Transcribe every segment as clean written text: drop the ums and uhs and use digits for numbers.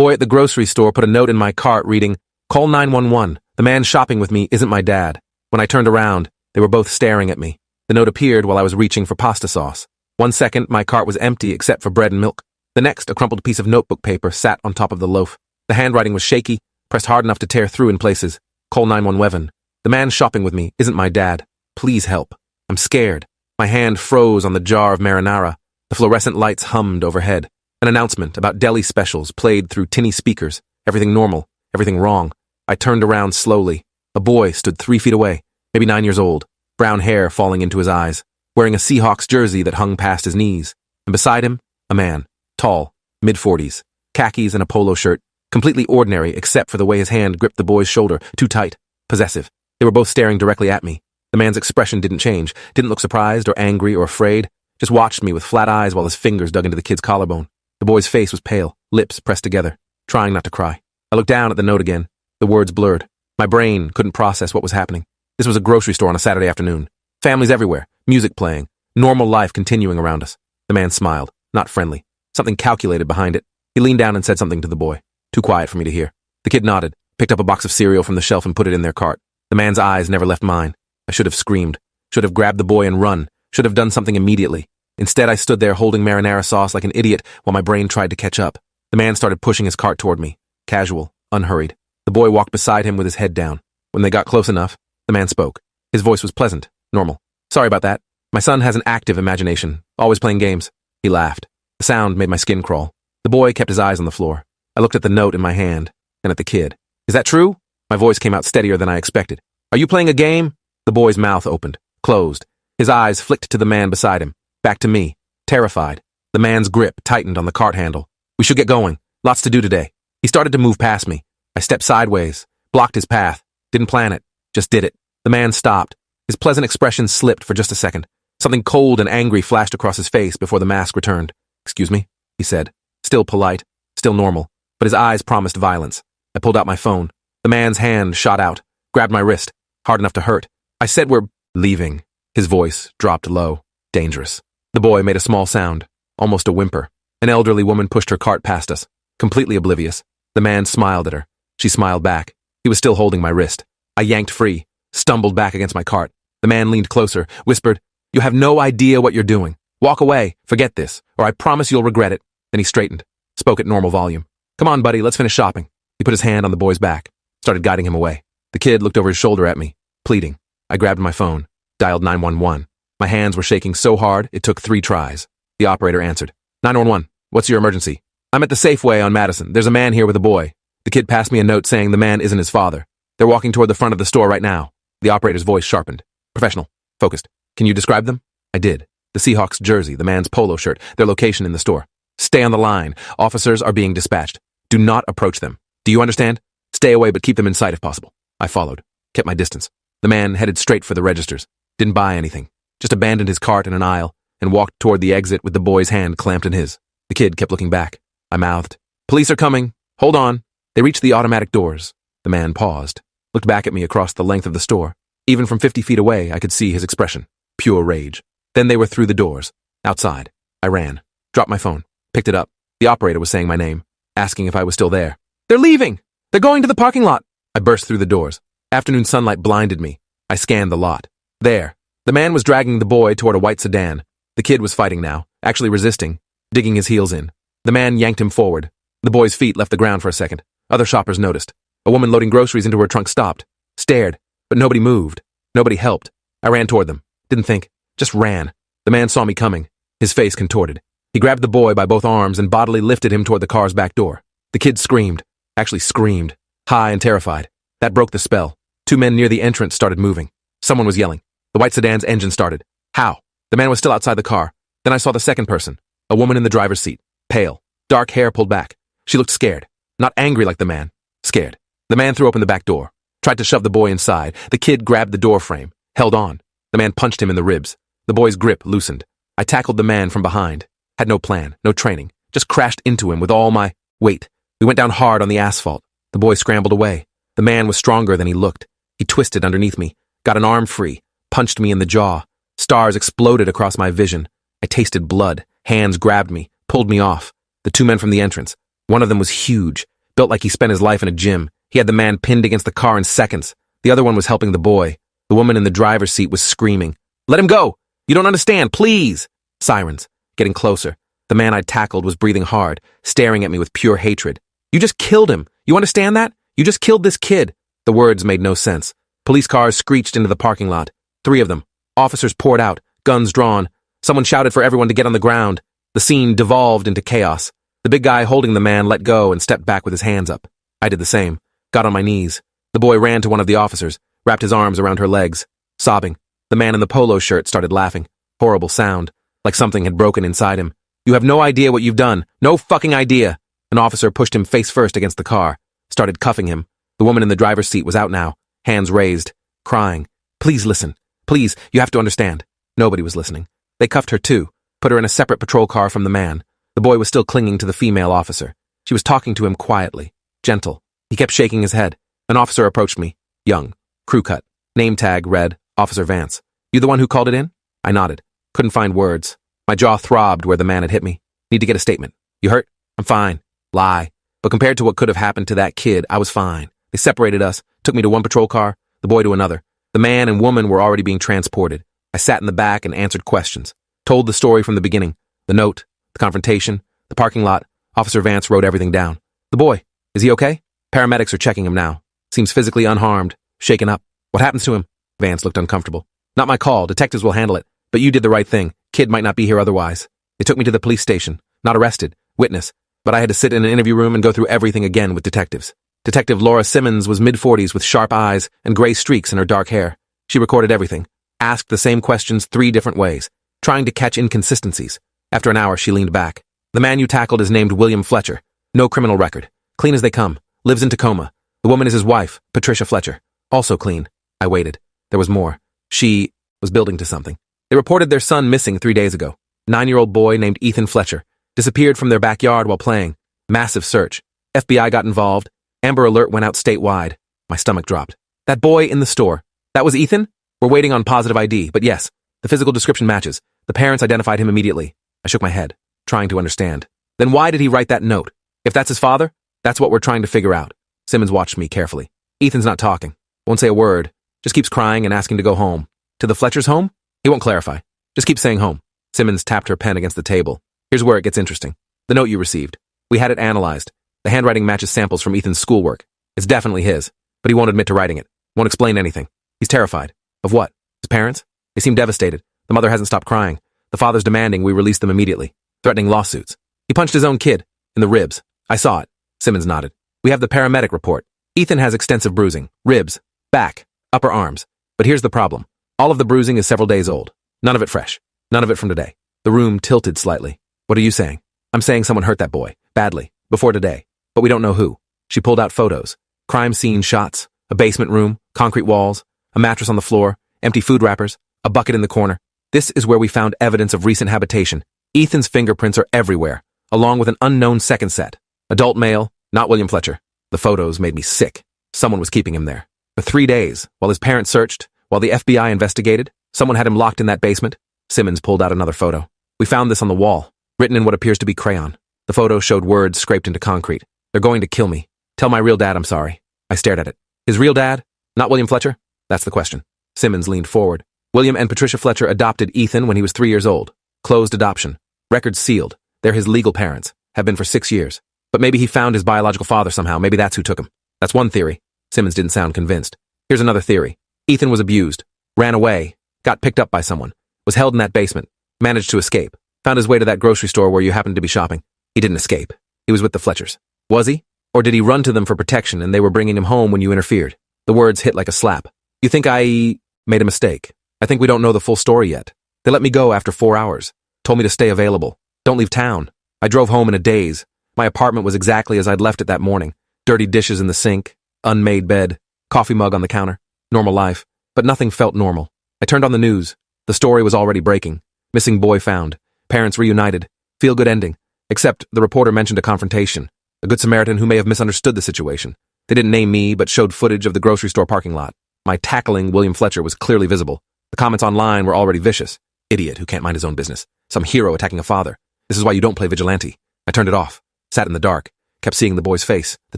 boy at the grocery store put a note in my cart reading, "Call 911. The man shopping with me isn't my dad." When I turned around, they were both staring at me. The note appeared while I was reaching for pasta sauce. 1 second, my cart was empty except for bread and milk. The next, a crumpled piece of notebook paper sat on top of the loaf. The handwriting was shaky, pressed hard enough to tear through in places. "Call 911. The man shopping with me isn't my dad. Please help. I'm scared." My hand froze on the jar of marinara. The fluorescent lights hummed overhead. An announcement about deli specials played through tinny speakers. Everything normal, everything wrong. I turned around slowly. A boy stood 3 feet away, maybe 9 years old, brown hair falling into his eyes, wearing a Seahawks jersey that hung past his knees. And beside him, a man, tall, mid-40s, khakis and a polo shirt, completely ordinary except for the way his hand gripped the boy's shoulder, too tight, possessive. They were both staring directly at me. The man's expression didn't change, didn't look surprised or angry or afraid, just watched me with flat eyes while his fingers dug into the kid's collarbone. The boy's face was pale, lips pressed together, trying not to cry. I looked down at the note again. The words blurred. My brain couldn't process what was happening. This was a grocery store on a Saturday afternoon. Families everywhere, music playing, normal life continuing around us. The man smiled, not friendly. Something calculated behind it. He leaned down and said something to the boy. Too quiet for me to hear. The kid nodded, picked up a box of cereal from the shelf and put it in their cart. The man's eyes never left mine. I should have screamed, should have grabbed the boy and run, should have done something immediately. Instead, I stood there holding marinara sauce like an idiot while my brain tried to catch up. The man started pushing his cart toward me, casual, unhurried. The boy walked beside him with his head down. When they got close enough, the man spoke. His voice was pleasant, normal. "Sorry about that. My son has an active imagination, always playing games." He laughed. The sound made my skin crawl. The boy kept his eyes on the floor. I looked at the note in my hand and at the kid. "Is that true?" My voice came out steadier than I expected. "Are you playing a game?" The boy's mouth opened, closed. His eyes flicked to the man beside him, back to me, terrified. The man's grip tightened on the cart handle. "We should get going. Lots to do today." He started to move past me. I stepped sideways, blocked his path, didn't plan it, just did it. The man stopped. His pleasant expression slipped for just a second. Something cold and angry flashed across his face before the mask returned. "Excuse me," he said, still polite, still normal, but his eyes promised violence. I pulled out my phone. The man's hand shot out, grabbed my wrist, hard enough to hurt. I said, "We're leaving." His voice dropped low, dangerous. The boy made a small sound, almost a whimper. An elderly woman pushed her cart past us, completely oblivious. The man smiled at her. She smiled back. He was still holding my wrist. I yanked free, stumbled back against my cart. The man leaned closer, whispered, "You have no idea what you're doing. Walk away, forget this, or I promise you'll regret it." Then he straightened, spoke at normal volume. "Come on, buddy, let's finish shopping." He put his hand on the boy's back, started guiding him away. The kid looked over his shoulder at me, pleading. I grabbed my phone, dialed 911. My hands were shaking so hard, it took 3 tries. The operator answered. 911, what's your emergency? "I'm at the Safeway on Madison. There's a man here with a boy." The kid passed me a note saying the man isn't his father. "They're walking toward the front of the store right now." The operator's voice sharpened. Professional, focused. "Can you describe them?" I did. The Seahawks jersey, the man's polo shirt, their location in the store. "Stay on the line. Officers are being dispatched. Do not approach them. Do you understand? Stay away, but keep them in sight if possible." I followed, kept my distance. The man headed straight for the registers. Didn't buy anything. Just abandoned his cart in an aisle and walked toward the exit with the boy's hand clamped in his. The kid kept looking back. I mouthed, "Police are coming. Hold on." They reached the automatic doors. The man paused, looked back at me across the length of the store. Even from 50 feet away, I could see his expression. Pure rage. Then they were through the doors. Outside. I ran. Dropped my phone. Picked it up. The operator was saying my name, asking if I was still there. "They're leaving! They're going to the parking lot!" I burst through the doors. Afternoon sunlight blinded me. I scanned the lot. There. The man was dragging the boy toward a white sedan. The kid was fighting now, actually resisting, digging his heels in. The man yanked him forward. The boy's feet left the ground for a second. Other shoppers noticed. A woman loading groceries into her trunk stopped, stared, but nobody moved. Nobody helped. I ran toward them. Didn't think. Just ran. The man saw me coming. His face contorted. He grabbed the boy by both arms and bodily lifted him toward the car's back door. The kid screamed. Actually screamed. High and terrified. That broke the spell. 2 men near the entrance started moving. Someone was yelling. The white sedan's engine started. How? The man was still outside the car. Then I saw the second person. A woman in the driver's seat. Pale. Dark hair pulled back. She looked scared. Not angry like the man. Scared. The man threw open the back door. Tried to shove the boy inside. The kid grabbed the door frame. Held on. The man punched him in the ribs. The boy's grip loosened. I tackled the man from behind. Had no plan, no training. Just crashed into him with all my weight. We went down hard on the asphalt. The boy scrambled away. The man was stronger than he looked. He twisted underneath me, got an arm free, punched me in the jaw. Stars exploded across my vision. I tasted blood. Hands grabbed me, pulled me off. The 2 men from the entrance. One of them was huge, built like he spent his life in a gym. He had the man pinned against the car in seconds. The other one was helping the boy. The woman in the driver's seat was screaming, "Let him go! You don't understand, please!" Sirens, getting closer. The man I'd tackled was breathing hard, staring at me with pure hatred. "You just killed him! You understand that? You just killed this kid!" The words made no sense. Police cars screeched into the parking lot. 3 of them. Officers poured out, guns drawn. Someone shouted for everyone to get on the ground. The scene devolved into chaos. The big guy holding the man let go and stepped back with his hands up. I did the same. Got on my knees. The boy ran to one of the officers, wrapped his arms around her legs, sobbing. The man in the polo shirt started laughing. Horrible sound, like something had broken inside him. "You have no idea what you've done. No fucking idea." An officer pushed him face first against the car, started cuffing him. The woman in the driver's seat was out now, hands raised, crying. "Please listen. Please, you have to understand." Nobody was listening. They cuffed her too, put her in a separate patrol car from the man. The boy was still clinging to the female officer. She was talking to him quietly, gentle. He kept shaking his head. An officer approached me. Young, crew cut. Name tag read, Officer Vance. "You the one who called it in?" I nodded. Couldn't find words. My jaw throbbed where the man had hit me. "Need to get a statement. You hurt?" "I'm fine." Lie. But compared to what could have happened to that kid, I was fine. They separated us, took me to one patrol car, the boy to another. The man and woman were already being transported. I sat in the back and answered questions. Told the story from the beginning. The note, the confrontation, the parking lot. Officer Vance wrote everything down. "The boy, is he okay?" "Paramedics are checking him now. Seems physically unharmed, shaken up." "What happens to him?" Vance looked uncomfortable. "Not my call. Detectives will handle it. But you did the right thing. Kid might not be here otherwise." They took me to the police station. Not arrested. Witness. But I had to sit in an interview room and go through everything again with detectives. Detective Laura Simmons was mid-40s with sharp eyes and gray streaks in her dark hair. She recorded everything. Asked the same questions 3 different ways, trying to catch inconsistencies. After an hour, she leaned back. "The man you tackled is named William Fletcher. No criminal record. Clean as they come. Lives in Tacoma. The woman is his wife, Patricia Fletcher. Also clean." I waited. There was more. She was building to something. "They reported their son missing 3 days ago. 9-year-old boy named Ethan Fletcher. Disappeared from their backyard while playing. Massive search. FBI got involved. Amber Alert went out statewide." My stomach dropped. "That boy in the store. That was Ethan? We're waiting on positive ID, but yes, the physical description matches. The parents identified him immediately." I shook my head, trying to understand. "Then why did he write that note? If that's his father, that's what we're trying to figure out." Simmons watched me carefully. "Ethan's not talking. Won't say a word. Just keeps crying and asking to go home." "To the Fletcher's home?" "He won't clarify. Just keeps saying home." Simmons tapped her pen against the table. "Here's where it gets interesting. The note you received. We had it analyzed. The handwriting matches samples from Ethan's schoolwork. It's definitely his, but he won't admit to writing it. Won't explain anything. He's terrified." "Of what? His parents?" "They seem devastated. The mother hasn't stopped crying. The father's demanding we release them immediately, threatening lawsuits. He punched his own kid in the ribs. I saw it." Simmons nodded. "We have the paramedic report. Ethan has extensive bruising, ribs, back, upper arms. But here's the problem. All of the bruising is several days old. None of it fresh. None of it from today." The room tilted slightly. "What are you saying?" "I'm saying someone hurt that boy, badly, before today. But we don't know who." She pulled out photos. Crime scene shots, a basement room, concrete walls, a mattress on the floor, empty food wrappers, a bucket in the corner. "This is where we found evidence of recent habitation. Ethan's fingerprints are everywhere, along with an unknown second set. Adult male, not William Fletcher." The photos made me sick. Someone was keeping him there. For 3 days, while his parents searched, while the FBI investigated, someone had him locked in that basement. Simmons pulled out another photo. "We found this on the wall, written in what appears to be crayon." The photo showed words scraped into concrete. "They're going to kill me. Tell my real dad I'm sorry." I stared at it. "His real dad? Not William Fletcher?" "That's the question." Simmons leaned forward. "William and Patricia Fletcher adopted Ethan when he was 3 years old. Closed adoption. Records sealed. They're his legal parents. Have been for 6 years. But maybe he found his biological father somehow. Maybe that's who took him. That's one theory." Simmons didn't sound convinced. "Here's another theory. Ethan was abused. Ran away. Got picked up by someone. Was held in that basement. Managed to escape. Found his way to that grocery store where you happened to be shopping. He didn't escape. He was with the Fletchers. Was he? Or did he run to them for protection and they were bringing him home when you interfered?" The words hit like a slap. "You think I made a mistake? I think we don't know the full story yet. They let me go after 4 hours. Told me to stay available. Don't leave town. I drove home in a daze. My apartment was exactly as I'd left it that morning. Dirty dishes in the sink, unmade bed, coffee mug on the counter. Normal life. But nothing felt normal. I turned on the news. The story was already breaking. Missing boy found. Parents reunited. Feel-good ending. Except the reporter mentioned a confrontation. A good Samaritan who may have misunderstood the situation. They didn't name me, but showed footage of the grocery store parking lot. My tackling William Fletcher was clearly visible. The comments online were already vicious. Idiot who can't mind his own business. Some hero attacking a father. This is why you don't play vigilante. I turned it off. Sat in the dark. Kept seeing the boy's face, the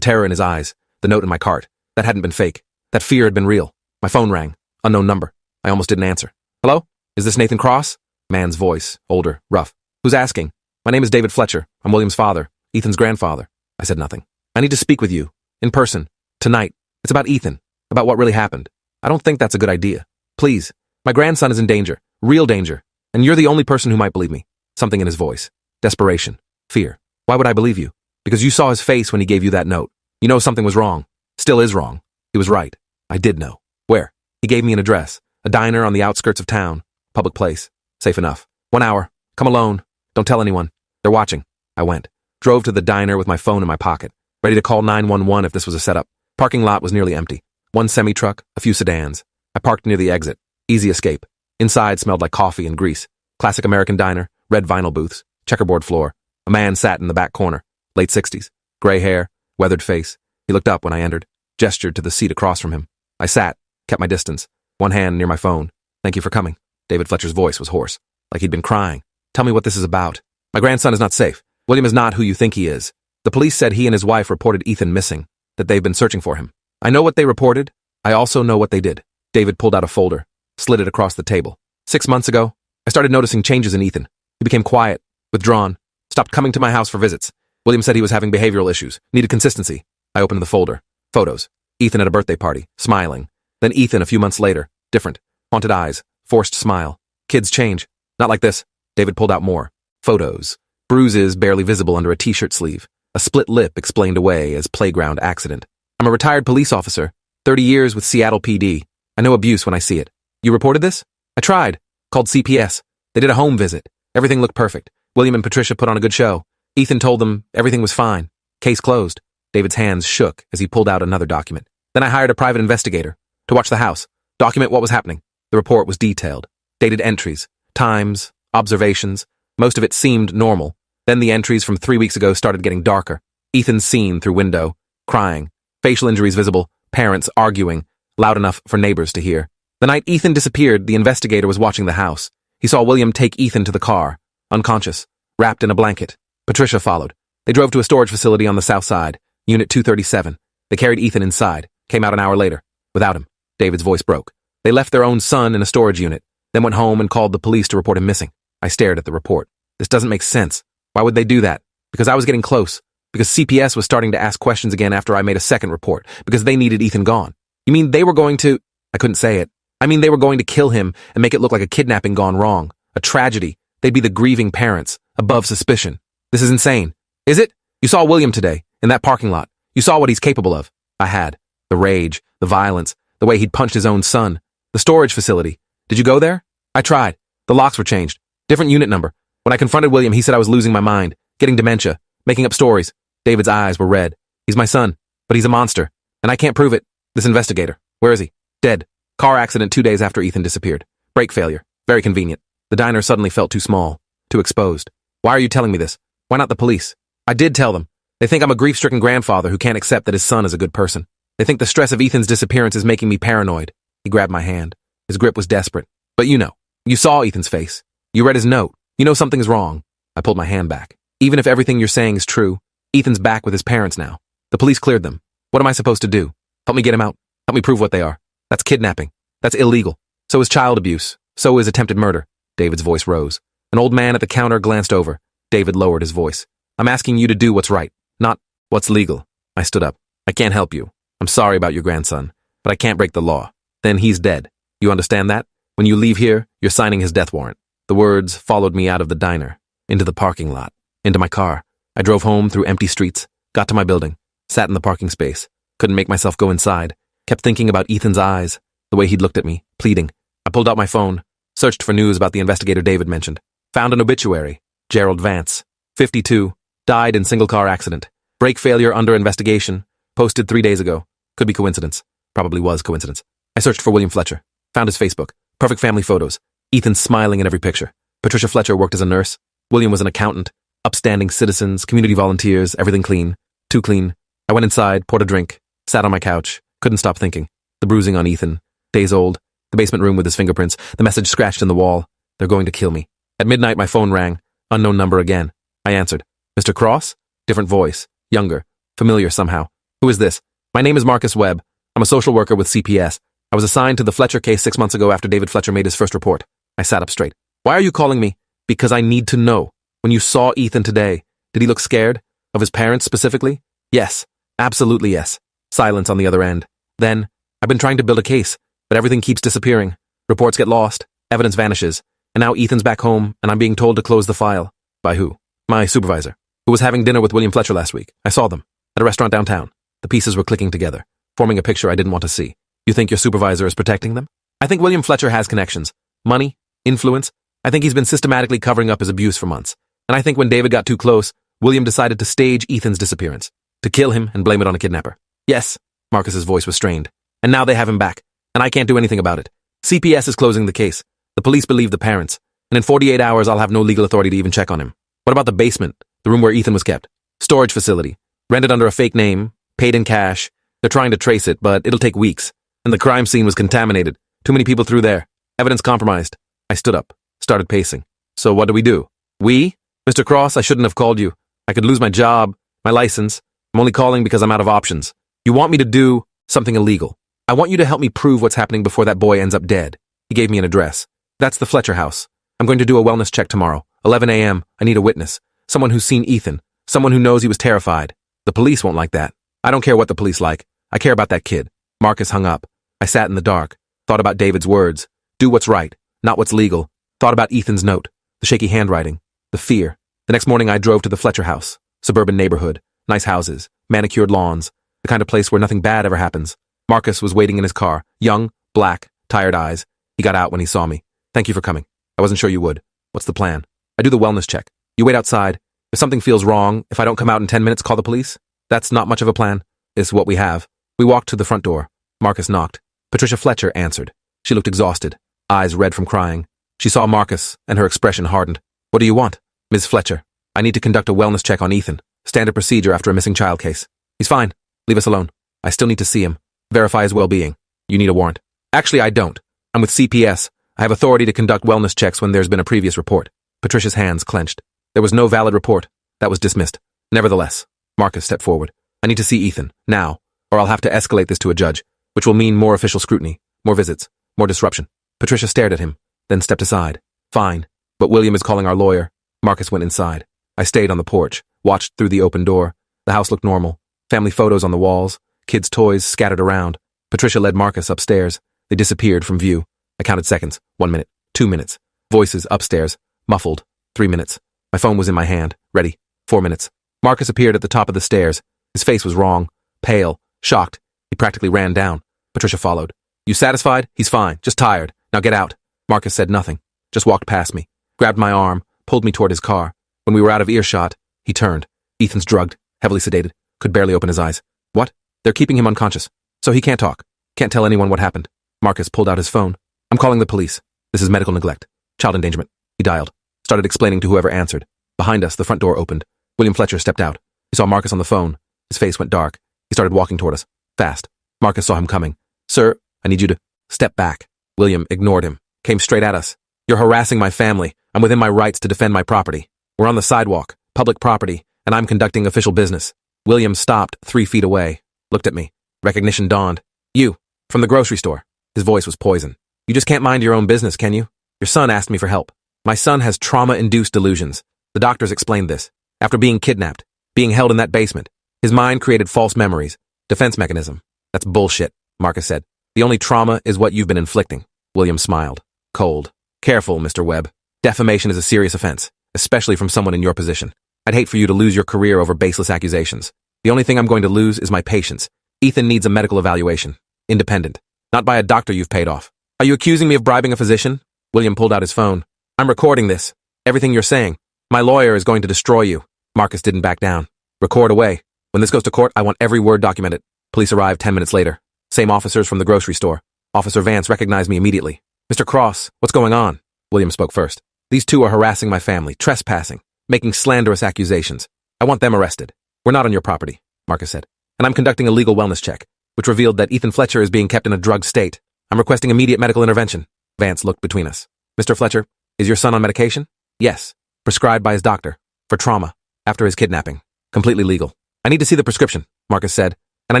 terror in his eyes, the note in my cart. That hadn't been fake. That fear had been real. My phone rang. Unknown number. I almost didn't answer. Hello? Is this Nathan Cross? Man's voice, older, rough. Who's asking? My name is David Fletcher. I'm William's father, Ethan's grandfather. I said nothing. I need to speak with you. In person. Tonight. It's about Ethan. About what really happened. I don't think that's a good idea. Please. My grandson is in danger. Real danger. And you're the only person who might believe me. Something in his voice. Desperation. Fear. Why would I believe you? Because you saw his face when he gave you that note. You know something was wrong. Still is wrong. He was right. I did know. Where? He gave me an address. A diner on the outskirts of town. Public place. Safe enough. 1 hour. Come alone. Don't tell anyone. They're watching. I went. Drove to the diner with my phone in my pocket. Ready to call 911 if this was a setup. Parking lot was nearly empty. 1 semi-truck, a few sedans. I parked near the exit. Easy escape. Inside smelled like coffee and grease. Classic American diner. Red vinyl booths. Checkerboard floor. A man sat in the back corner. Late 60s. Gray hair. Weathered face. He looked up when I entered. Gestured to the seat across from him. I sat. Kept my distance. One hand near my phone. Thank you for coming. David Fletcher's voice was hoarse. Like he'd been crying. Tell me what this is about. My grandson is not safe. William is not who you think he is. The police said he and his wife reported Ethan missing. That they've been searching for him. I know what they reported. I also know what they did. David pulled out a folder. Slid it across the table. 6 months ago, I started noticing changes in Ethan. He became quiet. Withdrawn. Stopped coming to my house for visits. William said he was having behavioral issues. Needed consistency. I opened the folder. Photos. Ethan at a birthday party. Smiling. Then Ethan a few months later. Different. Haunted eyes. Forced smile. Kids change. Not like this. David pulled out more. Photos. Bruises barely visible under a t-shirt sleeve. A split lip explained away as playground accident. I'm a retired police officer. 30 years with Seattle PD. I know abuse when I see it. You reported this? I tried. Called CPS. They did a home visit. Everything looked perfect. William and Patricia put on a good show. Ethan told them everything was fine. Case closed. David's hands shook as he pulled out another document. Then I hired a private investigator to watch the house, document what was happening. The report was detailed. Dated entries, times, observations. Most of it seemed normal. Then the entries from 3 weeks ago started getting darker. Ethan's seen through window, crying, facial injuries visible, parents arguing, loud enough for neighbors to hear. The night Ethan disappeared, the investigator was watching the house. He saw William take Ethan to the car, unconscious, wrapped in a blanket. Patricia followed. They drove to a storage facility on the south side, Unit 237. They carried Ethan inside, came out an hour later, without him. David's voice broke. They left their own son in a storage unit, then went home and called the police to report him missing. I stared at the report. This doesn't make sense. Why would they do that? Because I was getting close. Because CPS was starting to ask questions again after I made a second report. Because they needed Ethan gone. You mean they were going to... I couldn't say it. I mean they were going to kill him and make it look like a kidnapping gone wrong. A tragedy. They'd be the grieving parents, above suspicion. This is insane. Is it? You saw William today, in that parking lot. You saw what he's capable of. I had. The rage, the violence, the way he'd punched his own son. The storage facility. Did you go there? I tried. The locks were changed. Different unit number. When I confronted William, he said I was losing my mind, getting dementia, making up stories. David's eyes were red. He's my son, but he's a monster, and I can't prove it. This investigator. Where is he? Dead. Car accident 2 days after Ethan disappeared. Brake failure. Very convenient. The diner suddenly felt too small, too exposed. Why are you telling me this? Why not the police? I did tell them. They think I'm a grief-stricken grandfather who can't accept that his son is a good person. They think the stress of Ethan's disappearance is making me paranoid. He grabbed my hand. His grip was desperate. But you know. You saw Ethan's face. You read his note. You know something's wrong. I pulled my hand back. Even if everything you're saying is true, Ethan's back with his parents now. The police cleared them. What am I supposed to do? Help me get him out. Help me prove what they are. That's kidnapping. That's illegal. So is child abuse. So is attempted murder. David's voice rose. An old man at the counter glanced over. David lowered his voice. I'm asking you to do what's right, not what's legal. I stood up. I can't help you. I'm sorry about your grandson, but I can't break the law. Then he's dead. You understand that? When you leave here, you're signing his death warrant. The words followed me out of the diner, into the parking lot, into my car. I drove home through empty streets, got to my building, sat in the parking space, couldn't make myself go inside, kept thinking about Ethan's eyes, the way he'd looked at me, pleading. I pulled out my phone, searched for news about the investigator David mentioned, found an obituary, Gerald Vance, 52, died in single-car accident, brake failure under investigation, posted 3 days ago. Could be coincidence. Probably was coincidence. I searched for William Fletcher, found his Facebook, perfect family photos, Ethan smiling in every picture. Patricia Fletcher worked as a nurse. William was an accountant. Upstanding citizens, community volunteers, everything clean. Too clean. I went inside, poured a drink, sat on my couch, couldn't stop thinking. The bruising on Ethan, days old, the basement room with his fingerprints, the message scratched in the wall. They're going to kill me. At midnight, my phone rang. Unknown number again. I answered. Mr. Cross? Different voice. Younger. Familiar somehow. Who is this? My name is Marcus Webb. I'm a social worker with CPS. I was assigned to the Fletcher case 6 months ago after David Fletcher made his first report. I sat up straight. Why are you calling me? Because I need to know. When you saw Ethan today, did he look scared? Of his parents specifically? Yes. Absolutely yes. Silence on the other end. Then, I've been trying to build a case, but everything keeps disappearing. Reports get lost, evidence vanishes, and now Ethan's back home, and I'm being told to close the file. By who? My supervisor, who was having dinner with William Fletcher last week. I saw them at a restaurant downtown. The pieces were clicking together, forming a picture I didn't want to see. You think your supervisor is protecting them? I think William Fletcher has connections. Money, influence. I think he's been systematically covering up his abuse for months. And I think when David got too close, William decided to stage Ethan's disappearance. To kill him and blame it on a kidnapper. Yes, Marcus's voice was strained. And now they have him back. And I can't do anything about it. CPS is closing the case. The police believe the parents. And in 48 hours, I'll have no legal authority to even check on him. What about the basement? The room where Ethan was kept? Storage facility. Rented under a fake name. Paid in cash. They're trying to trace it, but it'll take weeks. And the crime scene was contaminated. Too many people through there. Evidence compromised. I stood up. Started pacing. So what do? We? Mr. Cross, I shouldn't have called you. I could lose my job, my license. I'm only calling because I'm out of options. You want me to do something illegal. I want you to help me prove what's happening before that boy ends up dead. He gave me an address. That's the Fletcher house. I'm going to do a wellness check tomorrow. 11 a.m. I need a witness. Someone who's seen Ethan. Someone who knows he was terrified. The police won't like that. I don't care what the police like. I care about that kid. Marcus hung up. I sat in the dark. Thought about David's words. Do what's right, not what's legal. Thought about Ethan's note. The shaky handwriting. The fear. The next morning I drove to the Fletcher house. Suburban neighborhood. Nice houses. Manicured lawns. The kind of place where nothing bad ever happens. Marcus was waiting in his car. Young, black, tired eyes. He got out when he saw me. Thank you for coming. I wasn't sure you would. What's the plan? I do the wellness check. You wait outside. If something feels wrong, if I don't come out in 10 minutes, call the police. That's not much of a plan. It's what we have. We walked to the front door. Marcus knocked. Patricia Fletcher answered. She looked exhausted. Eyes red from crying. She saw Marcus, and her expression hardened. What do you want? Ms. Fletcher, I need to conduct a wellness check on Ethan. Standard procedure after a missing child case. He's fine. Leave us alone. I still need to see him. Verify his well-being. You need a warrant. Actually, I don't. I'm with CPS. I have authority to conduct wellness checks when there's been a previous report. Patricia's hands clenched. There was no valid report. That was dismissed. Nevertheless, Marcus stepped forward. I need to see Ethan, now, or I'll have to escalate this to a judge, which will mean more official scrutiny, more visits, more disruption. Patricia stared at him, then stepped aside. Fine, but William is calling our lawyer. Marcus went inside. I stayed on the porch, watched through the open door. The house looked normal. Family photos on the walls, kids' toys scattered around. Patricia led Marcus upstairs. They disappeared from view. I counted seconds. 1 minute. 2 minutes. Voices upstairs. Muffled. 3 minutes. My phone was in my hand. Ready. 4 minutes. Marcus appeared at the top of the stairs. His face was wrong. Pale. Shocked. He practically ran down. Patricia followed. You satisfied? He's fine. Just tired. Now get out. Marcus said nothing. Just walked past me. Grabbed my arm. Pulled me toward his car. When we were out of earshot, he turned. Ethan's drugged. Heavily sedated. Could barely open his eyes. What? They're keeping him unconscious. So he can't talk. Can't tell anyone what happened. Marcus pulled out his phone. I'm calling the police. This is medical neglect. Child endangerment. He dialed. Started explaining to whoever answered. Behind us, the front door opened. William Fletcher stepped out. He saw Marcus on the phone. His face went dark. He started walking toward us. Fast. Marcus saw him coming. Sir, I need you to step back. William ignored him. Came straight at us. You're harassing my family. I'm within my rights to defend my property. We're on the sidewalk, public property, and I'm conducting official business. William stopped 3 feet away. Looked at me. Recognition dawned. You, from the grocery store. His voice was poison. You just can't mind your own business, can you? Your son asked me for help. My son has trauma-induced delusions. The doctors explained this. After being kidnapped, being held in that basement, his mind created false memories. Defense mechanism. That's bullshit, Marcus said. The only trauma is what you've been inflicting. William smiled. Cold. Careful, Mr. Webb. Defamation is a serious offense, especially from someone in your position. I'd hate for you to lose your career over baseless accusations. The only thing I'm going to lose is my patience. Ethan needs a medical evaluation. Independent. Not by a doctor you've paid off. Are you accusing me of bribing a physician? William pulled out his phone. I'm recording this. Everything you're saying. My lawyer is going to destroy you. Marcus didn't back down. Record away. When this goes to court, I want every word documented. Police arrived 10 minutes later. Same officers from the grocery store. Officer Vance recognized me immediately. Mr. Cross, what's going on? William spoke first. These two are harassing my family, trespassing, making slanderous accusations. I want them arrested. We're not on your property, Marcus said. And I'm conducting a legal wellness check, which revealed that Ethan Fletcher is being kept in a drugged state. I'm requesting immediate medical intervention. Vance looked between us. Mr. Fletcher, is your son on medication? Yes. Prescribed by his doctor. For trauma. After his kidnapping. Completely legal. I need to see the prescription, Marcus said, and I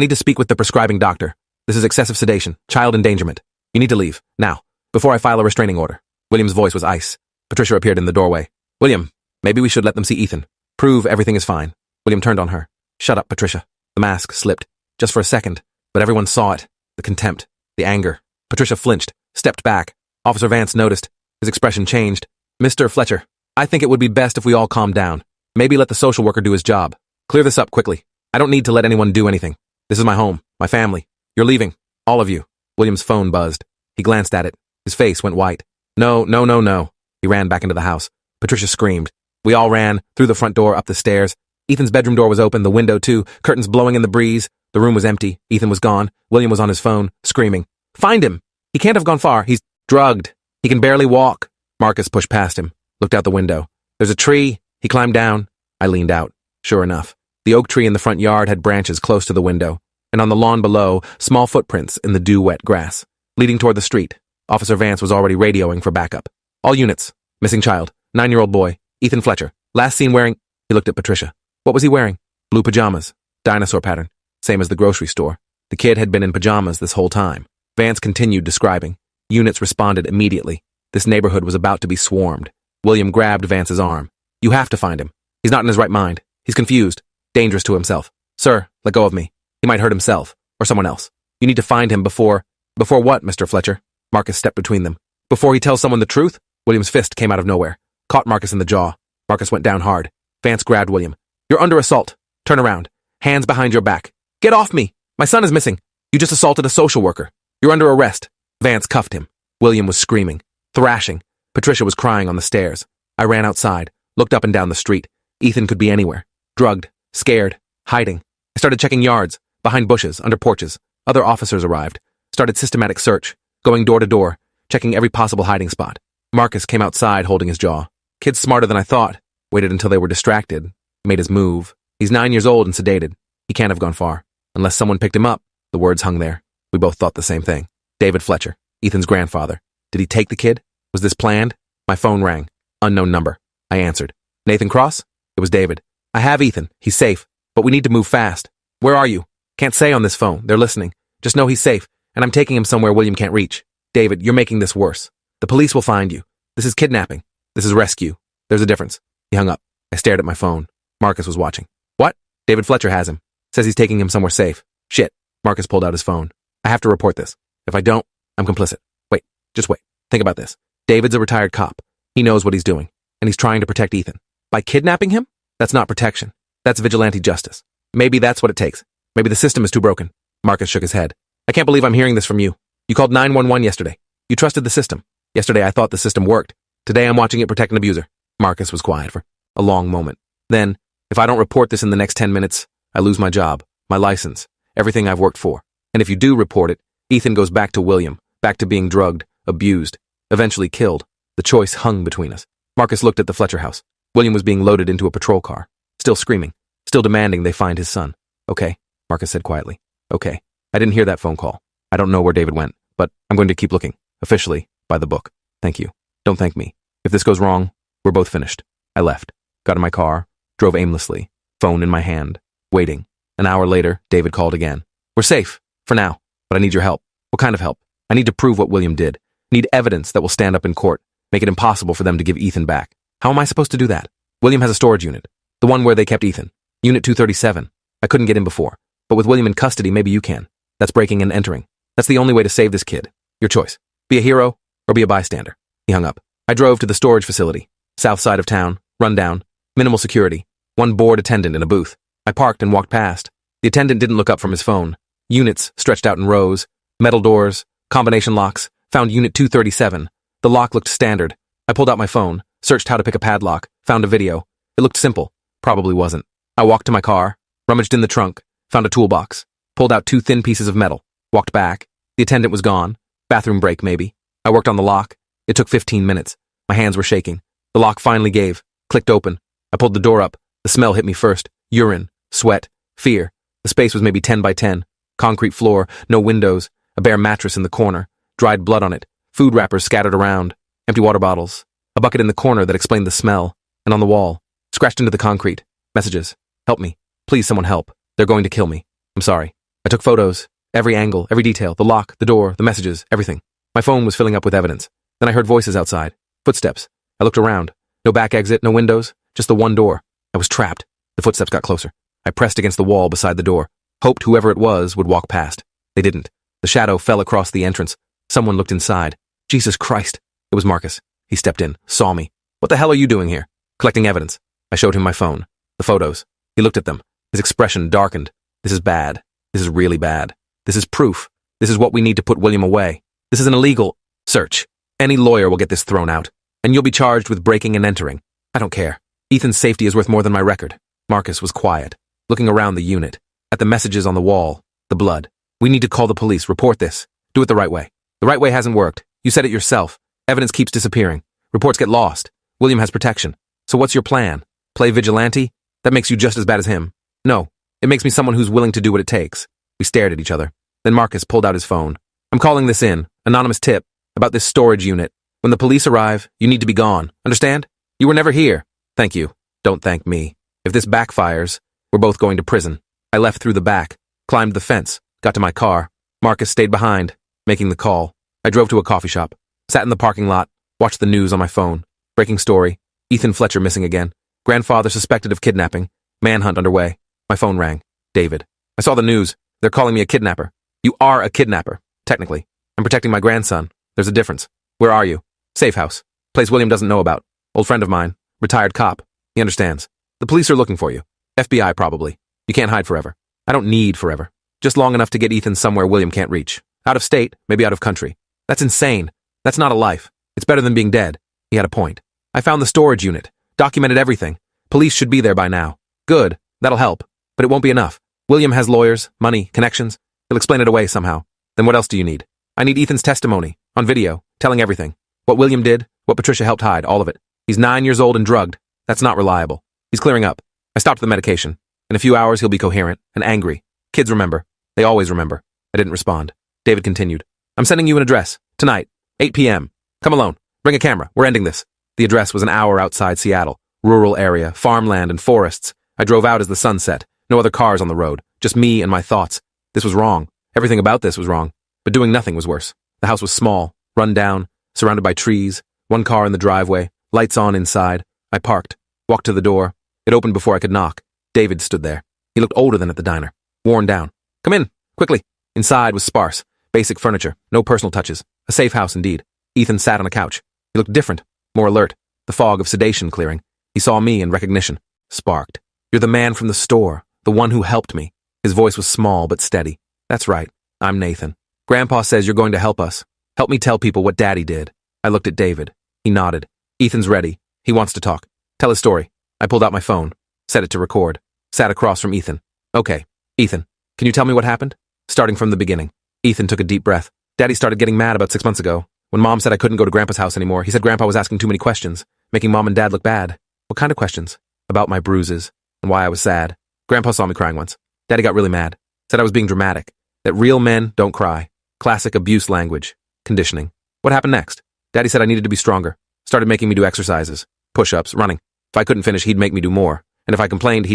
need to speak with the prescribing doctor. This is excessive sedation, child endangerment. You need to leave, now, before I file a restraining order. William's voice was ice. Patricia appeared in the doorway. William, maybe we should let them see Ethan. Prove everything is fine. William turned on her. Shut up, Patricia. The mask slipped, just for a second, but everyone saw it. The contempt, the anger. Patricia flinched, stepped back. Officer Vance noticed. His expression changed. Mr. Fletcher, I think it would be best if we all calm down. Maybe let the social worker do his job. Clear this up quickly. I don't need to let anyone do anything. This is my home, my family. You're leaving. All of you. William's phone buzzed. He glanced at it. His face went white. No, no, no, no. He ran back into the house. Patricia screamed. We all ran, through the front door, up the stairs. Ethan's bedroom door was open, the window too, curtains blowing in the breeze. The room was empty. Ethan was gone. William was on his phone, screaming. Find him! He can't have gone far. He's drugged. He can barely walk. Marcus pushed past him, looked out the window. There's a tree. He climbed down. I leaned out. Sure enough, the oak tree in the front yard had branches close to the window, and on the lawn below, small footprints in the dew-wet grass. Leading toward the street, Officer Vance was already radioing for backup. All units. Missing child. 9-year-old boy. Ethan Fletcher. Last seen wearing... He looked at Patricia. What was he wearing? Blue pajamas. Dinosaur pattern. Same as the grocery store. The kid had been in pajamas this whole time. Vance continued describing. Units responded immediately. This neighborhood was about to be swarmed. William grabbed Vance's arm. You have to find him. He's not in his right mind. He's confused. Dangerous to himself. Sir, let go of me. He might hurt himself. Or someone else. You need to find him before... Before what, Mr. Fletcher? Marcus stepped between them. Before he tells someone the truth? William's fist came out of nowhere. Caught Marcus in the jaw. Marcus went down hard. Vance grabbed William. You're under assault. Turn around. Hands behind your back. Get off me. My son is missing. You just assaulted a social worker. You're under arrest. Vance cuffed him. William was screaming. Thrashing. Patricia was crying on the stairs. I ran outside. Looked up and down the street. Ethan could be anywhere. Drugged. Scared. Hiding. I started checking yards. Behind bushes. Under porches. Other officers arrived. Started systematic search. Going door to door. Checking every possible hiding spot. Marcus came outside holding his jaw. Kid's smarter than I thought. Waited until they were distracted. Made his move. He's 9 years old and sedated. He can't have gone far. Unless someone picked him up. The words hung there. We both thought the same thing. David Fletcher. Ethan's grandfather. Did he take the kid? Was this planned? My phone rang. Unknown number. I answered. Nathan Cross? It was David. I have Ethan. He's safe. But we need to move fast. Where are you? Can't say on this phone. They're listening. Just know he's safe. And I'm taking him somewhere William can't reach. David, you're making this worse. The police will find you. This is kidnapping. This is rescue. There's a difference. He hung up. I stared at my phone. Marcus was watching. What? David Fletcher has him. Says he's taking him somewhere safe. Shit. Marcus pulled out his phone. I have to report this. If I don't, I'm complicit. Wait. Just wait. Think about this. David's a retired cop. He knows what he's doing. And he's trying to protect Ethan. By kidnapping him? That's not protection. That's vigilante justice. Maybe that's what it takes. Maybe the system is too broken. Marcus shook his head. I can't believe I'm hearing this from you. You called 911 yesterday. You trusted the system. Yesterday I thought the system worked. Today I'm watching it protect an abuser. Marcus was quiet for a long moment. Then, if I don't report this in the next 10 minutes, I lose my job, my license, everything I've worked for. And if you do report it, Ethan goes back to William, back to being drugged, abused, eventually killed. The choice hung between us. Marcus looked at the Fletcher house. William was being loaded into a patrol car, still screaming, still demanding they find his son. Okay, Marcus said quietly. Okay. I didn't hear that phone call. I don't know where David went, but I'm going to keep looking, officially, by the book. Thank you. Don't thank me. If this goes wrong, we're both finished. I left, got in my car, drove aimlessly, phone in my hand, waiting. An hour later, David called again. We're safe, for now, but I need your help. What kind of help? I need to prove what William did. Need evidence that will stand up in court, make it impossible for them to give Ethan back. How am I supposed to do that? William has a storage unit, the one where they kept Ethan. Unit 237. I couldn't get in before, but with William in custody, maybe you can. That's breaking and entering. That's the only way to save this kid. Your choice. Be a hero or be a bystander. He hung up. I drove to the storage facility. South side of town, rundown, minimal security, one bored attendant in a booth. I parked and walked past. The attendant didn't look up from his phone. Units stretched out in rows, metal doors, combination locks, found unit 237. The lock looked standard. I pulled out my phone, searched how to pick a padlock, found a video. It looked simple. Probably wasn't. I walked to my car, rummaged in the trunk, found a toolbox. Pulled out 2 thin pieces of metal, walked back. The attendant was gone. Bathroom break, maybe. I worked on the lock. It took 15 minutes. My hands were shaking. The lock finally gave, clicked open. I pulled the door up. The smell hit me first. Urine, sweat, fear. The space was maybe 10 by 10. Concrete floor, no windows, a bare mattress in the corner, dried blood on it, food wrappers scattered around, empty water bottles, a bucket in the corner that explained the smell, and on the wall, scratched into the concrete, messages. Help me. Please, someone help. They're going to kill me. I'm sorry. I took photos. Every angle, every detail, the lock, the door, the messages, everything. My phone was filling up with evidence. Then I heard voices outside. Footsteps. I looked around. No back exit, no windows, just the one door. I was trapped. The footsteps got closer. I pressed against the wall beside the door. Hoped whoever it was would walk past. They didn't. The shadow fell across the entrance. Someone looked inside. Jesus Christ. It was Marcus. He stepped in, saw me. What the hell are you doing here? Collecting evidence. I showed him my phone. The photos. He looked at them. His expression darkened. This is bad. This is really bad. This is proof. This is what we need to put William away. This is an illegal search. Any lawyer will get this thrown out. And you'll be charged with breaking and entering. I don't care. Ethan's safety is worth more than my record. Marcus was quiet, looking around the unit, at the messages on the wall, the blood. We need to call the police, report this. Do it the right way. The right way hasn't worked. You said it yourself. Evidence keeps disappearing. Reports get lost. William has protection. So what's your plan? Play vigilante? That makes you just as bad as him. No, it makes me someone who's willing to do what it takes. We stared at each other. Then Marcus pulled out his phone. I'm calling this in. Anonymous tip. About this storage unit. When the police arrive, you need to be gone. Understand? You were never here. Thank you. Don't thank me. If this backfires, we're both going to prison. I left through the back, climbed the fence, got to my car. Marcus stayed behind, making the call. I drove to a coffee shop, sat in the parking lot, watched the news on my phone. Breaking story. Ethan Fletcher missing again. Grandfather suspected of kidnapping. Manhunt underway. My phone rang. David. I saw the news. They're calling me a kidnapper. You are a kidnapper, technically. I'm protecting my grandson. There's a difference. Where are you? Safe house. Place William doesn't know about. Old friend of mine. Retired cop. He understands. The police are looking for you. FBI, probably. You can't hide forever. I don't need forever. Just long enough to get Ethan somewhere William can't reach. Out of state, maybe out of country. That's insane. That's not a life. It's better than being dead. He had a point. I found the storage unit. Documented everything. Police should be there by now. Good. That'll help. But it won't be enough. William has lawyers, money, connections. He'll explain it away somehow. Then what else do you need? I need Ethan's testimony. On video. Telling everything. What William did. What Patricia helped hide. All of it. He's 9 years old and drugged. That's not reliable. He's clearing up. I stopped the medication. In a few hours, he'll be coherent and angry. Kids remember. They always remember. I didn't respond. David continued. I'm sending you an address. Tonight. 8 p.m. Come alone. Bring a camera. We're ending this. The address was an hour outside Seattle. Rural area, farmland and forests. I drove out as the sun set. No other cars on the road. Just me and my thoughts. This was wrong. Everything about this was wrong. But doing nothing was worse. The house was small, run down, surrounded by trees, one car in the driveway, lights on inside. I parked, walked to the door. It opened before I could knock. David stood there. He looked older than at the diner, worn down. Come in, quickly. Inside was sparse, basic furniture, no personal touches. A safe house indeed. Ethan sat on a couch. He looked different, more alert, the fog of sedation clearing. He saw me in recognition. Sparked. You're the man from the store, the one who helped me. His voice was small but steady. That's right. I'm Nathan. Grandpa says you're going to help us. Help me tell people what Daddy did. I looked at David. He nodded. Ethan's ready. He wants to talk. Tell his story. I pulled out my phone, set it to record, sat across from Ethan. Okay, Ethan, can you tell me what happened? Starting from the beginning. Ethan took a deep breath. Daddy started getting mad about 6 months ago. When Mom said I couldn't go to Grandpa's house anymore, he said Grandpa was asking too many questions, making Mom and Dad look bad. What kind of questions? About my bruises, and why I was sad. Grandpa saw me crying once. Daddy got really mad. Said I was being dramatic. That real men don't cry. Classic abuse language. Conditioning. What happened next? Daddy said I needed to be stronger. Started making me do exercises. Push-ups, running. If I couldn't finish, he'd make me do more. And if I complained,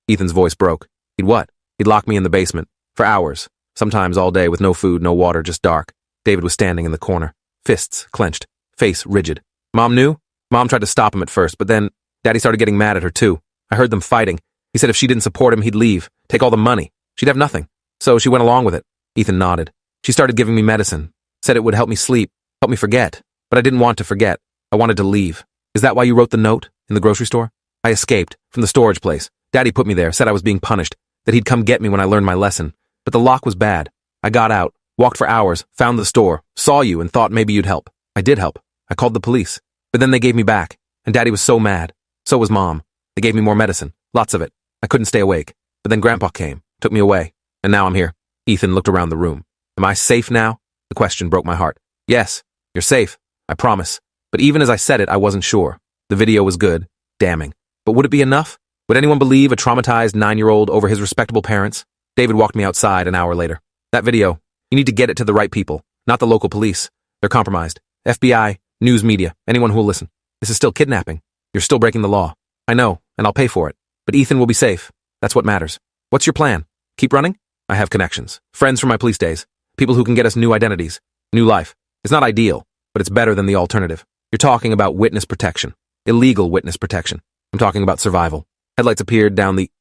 Ethan's voice broke. He'd what? He'd lock me in the basement. For hours. Sometimes all day with no food, no water, just dark. David was standing in the corner. Fists clenched. Face rigid. Mom knew? Mom tried to stop him at first, but then Daddy started getting mad at her too. I heard them fighting. He said if she didn't support him, he'd leave. Take all the money. She'd have nothing. So she went along with it. Ethan nodded. She started giving me medicine. Said it would help me sleep. Help me forget. But I didn't want to forget. I wanted to leave. Is that why you wrote the note? In the grocery store? I escaped. From the storage place. Daddy put me there. Said I was being punished. That he'd come get me when I learned my lesson. But the lock was bad. I got out. Walked for hours. Found the store. Saw you and thought maybe you'd help. I did help. I called the police. But then they gave me back. And Daddy was so mad. So was Mom. They gave me more medicine. Lots of it. I couldn't stay awake. But then Grandpa came. Took me away. And now I'm here. Ethan looked around the room. Am I safe now? The question broke my heart. Yes, you're safe. I promise. But even as I said it, I wasn't sure. The video was good. Damning. But would it be enough? Would anyone believe a traumatized 9-year-old over his respectable parents? David walked me outside an hour later. That video, you need to get it to the right people, not the local police. They're compromised. FBI, news media, anyone who will listen. This is still kidnapping. You're still breaking the law. I know, and I'll pay for it. But Ethan will be safe. That's what matters. What's your plan? Keep running? I have connections. Friends from my police days. People who can get us new identities. New life. It's not ideal, but it's better than the alternative. You're talking about witness protection. Illegal witness protection. I'm talking about survival. Headlights appeared down the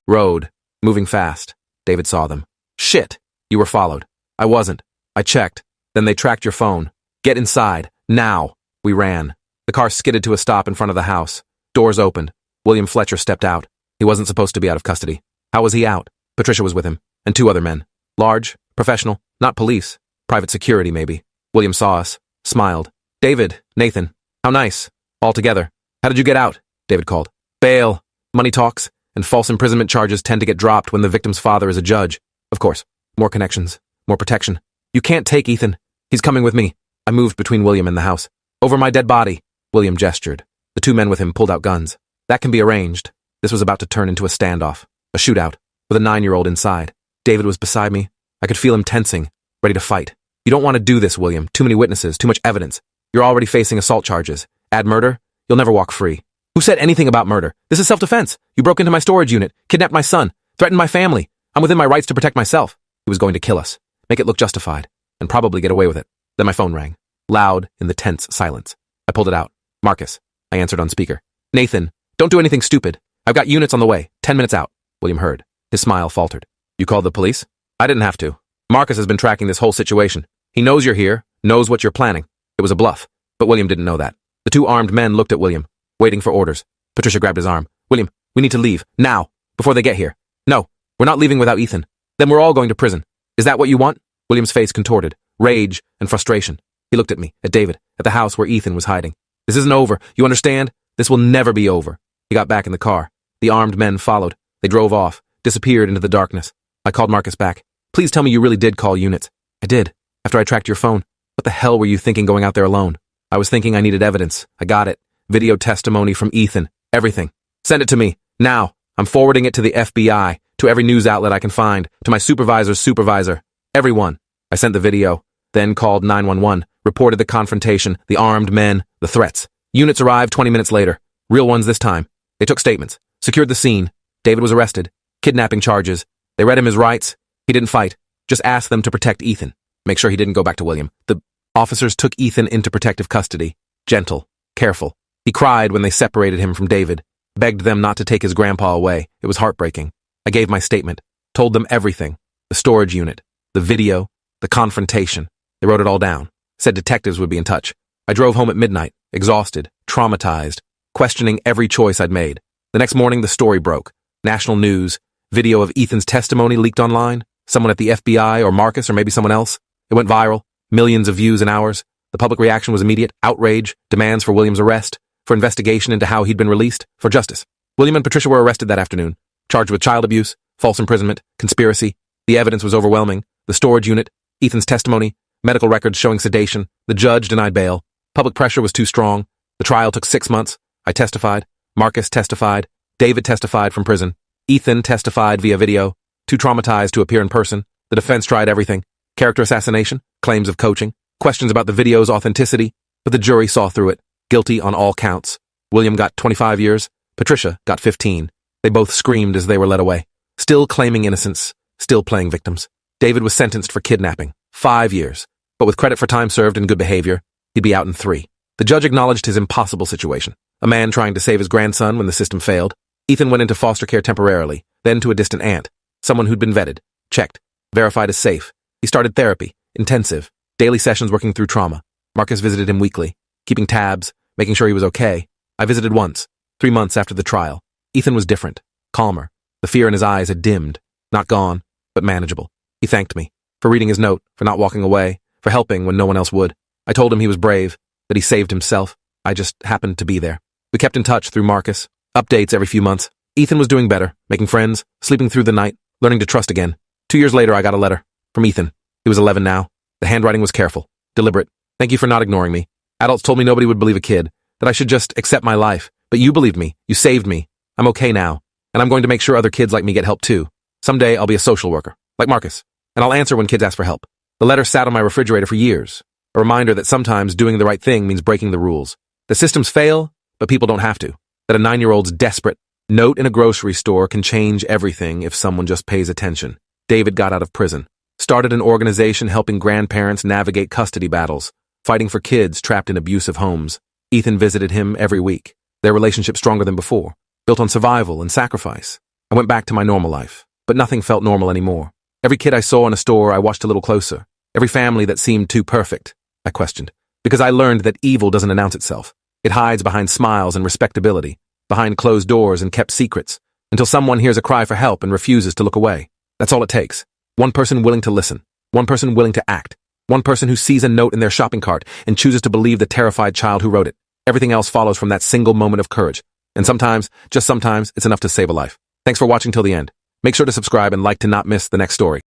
road, moving fast. David saw them. Shit! You were followed. I wasn't. I checked. Then they tracked your phone. Get inside. Now. We ran. The car skidded to a stop in front of the house. Doors opened. William Fletcher stepped out. He wasn't supposed to be out of custody. How was he out? Patricia was with him, and two other men. Large, professional, not police. Private security, maybe. William saw us, smiled. David, Nathan, how nice. All together. How did you get out? David called. Bail. Money talks, and false imprisonment charges tend to get dropped when the victim's father is a judge. Of course. More connections. More protection. You can't take Ethan. He's coming with me. I moved between William and the house. Over my dead body. William gestured. The two men with him pulled out guns. That can be arranged. This was about to turn into a standoff. A shootout. With a 9-year-old inside. David was beside me. I could feel him tensing, ready to fight. You don't want to do this, William. Too many witnesses, too much evidence. You're already facing assault charges. Add murder, you'll never walk free. Who said anything about murder? This is self-defense. You broke into my storage unit, kidnapped my son, threatened my family. I'm within my rights to protect myself. He was going to kill us, make it look justified, and probably get away with it. Then my phone rang, loud in the tense silence. I pulled it out. Marcus. I answered on speaker. Nathan, don't do anything stupid. I've got units on the way, 10 minutes out. William heard. His smile faltered. You called the police? I didn't have to. Marcus has been tracking this whole situation. He knows you're here, knows what you're planning. It was a bluff, but William didn't know that. The two armed men looked at William, waiting for orders. Patricia grabbed his arm. William, we need to leave, now, before they get here. No, we're not leaving without Ethan. Then we're all going to prison. Is that what you want? William's face contorted, rage and frustration. He looked at me, at David, at the house where Ethan was hiding. This isn't over, you understand? This will never be over. He got back in the car. The armed men followed. They drove off, disappeared into the darkness. I called Marcus back. Please tell me you really did call units. I did, after I tracked your phone. What the hell were you thinking going out there alone? I was thinking I needed evidence. I got it. Video testimony from Ethan. Everything. Send it to me. Now. I'm forwarding it to the FBI, to every news outlet I can find, to my supervisor's supervisor. Everyone. I sent the video, then called 911, reported the confrontation, the armed men, the threats. Units arrived 20 minutes later. Real ones this time. They took statements, secured the scene. David was arrested. Kidnapping charges. They read him his rights. He didn't fight. Just asked them to protect Ethan. Make sure he didn't go back to William. The officers took Ethan into protective custody. Gentle. Careful. He cried when they separated him from David. Begged them not to take his grandpa away. It was heartbreaking. I gave my statement. Told them everything. The storage unit. The video. The confrontation. They wrote it all down. Said detectives would be in touch. I drove home at midnight. Exhausted. Traumatized. Questioning every choice I'd made. The next morning, the story broke. National news. Video of Ethan's testimony leaked online. Someone at the FBI or Marcus or maybe someone else. It went viral. Millions of views in hours. The public reaction was immediate. Outrage. Demands for William's arrest. For investigation into how he'd been released. For justice. William and Patricia were arrested that afternoon. Charged with child abuse, false imprisonment, conspiracy. The evidence was overwhelming. The storage unit. Ethan's testimony. Medical records showing sedation. The judge denied bail. Public pressure was too strong. The trial took 6 months. I testified. Marcus testified. David testified from prison. Ethan testified via video. Too traumatized to appear in person. The defense tried everything. Character assassination. Claims of coaching. Questions about the video's authenticity. But the jury saw through it. Guilty on all counts. William got 25 years. Patricia got 15. They both screamed as they were led away. Still claiming innocence. Still playing victims. David was sentenced for kidnapping. 5 years. But with credit for time served and good behavior, he'd be out in 3. The judge acknowledged his impossible situation. A man trying to save his grandson when the system failed. Ethan went into foster care temporarily, then to a distant aunt. Someone who'd been vetted, checked, verified as safe. He started therapy, intensive, daily sessions working through trauma. Marcus visited him weekly, keeping tabs, making sure he was okay. I visited once, 3 months after the trial. Ethan was different, calmer. The fear in his eyes had dimmed, not gone, but manageable. He thanked me for reading his note, for not walking away, for helping when no one else would. I told him he was brave, that he saved himself. I just happened to be there. We kept in touch through Marcus, updates every few months. Ethan was doing better, making friends, sleeping through the night, learning to trust again. 2 years later, I got a letter from Ethan. He was 11 now. The handwriting was careful, deliberate. Thank you for not ignoring me. Adults told me nobody would believe a kid, that I should just accept my life. But you believed me. You saved me. I'm okay now. And I'm going to make sure other kids like me get help too. Someday I'll be a social worker, like Marcus. And I'll answer when kids ask for help. The letter sat on my refrigerator for years. A reminder that sometimes doing the right thing means breaking the rules. The systems fail, but people don't have to. That a 9-year-old's desperate, Note in a grocery store can change everything if someone just pays attention. David got out of prison, started an organization helping grandparents navigate custody battles, fighting for kids trapped in abusive homes. Ethan visited him every week, their relationship stronger than before, built on survival and sacrifice. I went back to my normal life, but nothing felt normal anymore. Every kid I saw in a store, I watched a little closer. Every family that seemed too perfect, I questioned, because I learned that evil doesn't announce itself. It hides behind smiles and respectability, behind closed doors and kept secrets, until someone hears a cry for help and refuses to look away. That's all it takes. One person willing to listen, one person willing to act, one person who sees a note in their shopping cart and chooses to believe the terrified child who wrote it. Everything else follows from that single moment of courage. And sometimes, just sometimes, it's enough to save a life. Thanks for watching till the end. Make sure to subscribe and like to not miss the next story.